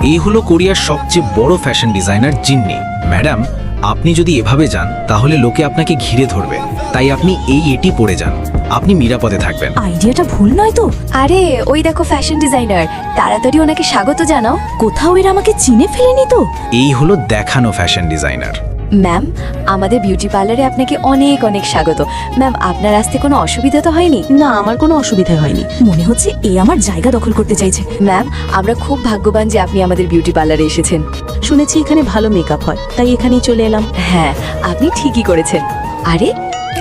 এই হলো কোরিয়ার সবচেয়ে বড় ফ্যাশন ডিজাইনার জিন্নি। ম্যাডাম, আপনি যদি এভাবে যান তাহলে লোকে আপনাকে ঘিরে ধরবে, তাই আপনি এটি পরে যান, আপনি নিরাপদে থাকবেন। আইডিয়াটা ভুল নয় তো? আরে ওই দেখো ফ্যাশন ডিজাইনার, তাড়াতাড়ি ওনাকে স্বাগত জানাও। কোথাও এরা আমাকে চিনে ফেলেনি তো? এই হলো দেখানো ফ্যাশন ডিজাইনার। ম্যাম, আমাদের বিউটি পার্লারে আপনাকে অনেক অনেক স্বাগত। ম্যাম, আপনার আসতে কোনো অসুবিধা তো হয়নি? না, আমার কোনো অসুবিধা হয়নি। মনে হচ্ছে এ আমার জায়গা দখল করতে চাইছে। ম্যাম, আমরা খুব ভাগ্যবান যে আপনি আমাদের বিউটি পার্লারে এসেছেন। শুনেছি এখানে ভালো মেকআপ হয়, তাই এখানেই চলে এলাম। হ্যাঁ, আপনি ঠিকই করেছেন। আরে,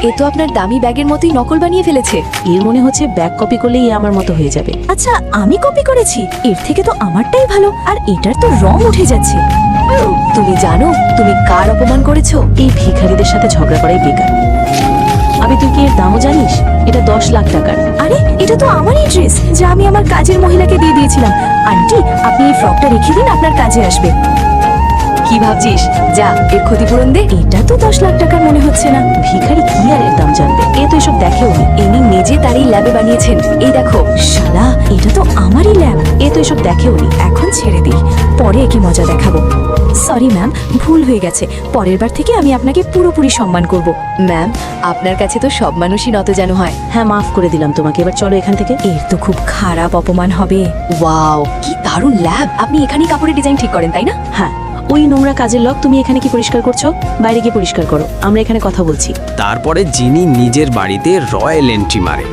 এ তো আপনার দামি ব্যাগের মতোই নকল বানিয়ে ফেলেছে। এর মনে হচ্ছে ব্যাগ কপি করলেই এ আমার মতো হয়ে যাবে। আচ্ছা, আমি কপি করেছি? এর থেকে তো আমারটাই ভালো, আর এটার তো রং উঠে যাচ্ছে। তুমি জানো তুমি কার অপমান করেছো? এই ভিখারিদের সাথে ঝগড়া করাই বেকার। আবে, তুই কি এর দামও জানিস? এটা 10 লাখ টাকার। আরে, এটা তো আমারই ড্রেস, যা আমি আমার কাজের মহিলাকে দিয়ে দিয়েছিলাম। আন্টি, আপনি এই ফ্রকটা রেখে দিন, আপনার কাজে আসবে। কি ভাবছিস? যা, এর ক্ষতিপূরণ দে। এটা তো 10 লাখ টাকার মনে হচ্ছে না। ভিখারি কি আর এর দাম জানবে? এ তো এসব দেখেও নি। ইনি নিজে তার এই ল্যাবে বানিয়েছেন। এই দেখো। শালা, এটা তো আমারই ল্যাব। এ তো এসব দেখেও নি। এখন ছেড়ে দিই, পরে একে মজা দেখাবো। সরি ম্যাম, ভুল হয়ে গেছে। পরের বার থেকে আমি আপনাকে পুরোপুরি সম্মান করব। ম্যাম, আপনার কাছে তো সব মানুষই নতজানু হয়। হ্যাঁ, মাফ করে দিলাম তোমাকে। এবার চলো এখান থেকে। এর তো খুব খারাপ অপমান হবে। ওয়াও, কি দারুণ ল্যাব! আপনি এখানেই কাপড়ের ডিজাইন ঠিক করেন, তাই না? হ্যাঁ, ওই নোংরা কাজের লোক, তুমি এখানে কি পরিষ্কার করছো? বাইরে গিয়ে পরিষ্কার করো, আমরা এখানে কথা বলছি। তারপরে জিনি নিজের বাড়িতে রয়্যাল এন্ট্রি মারে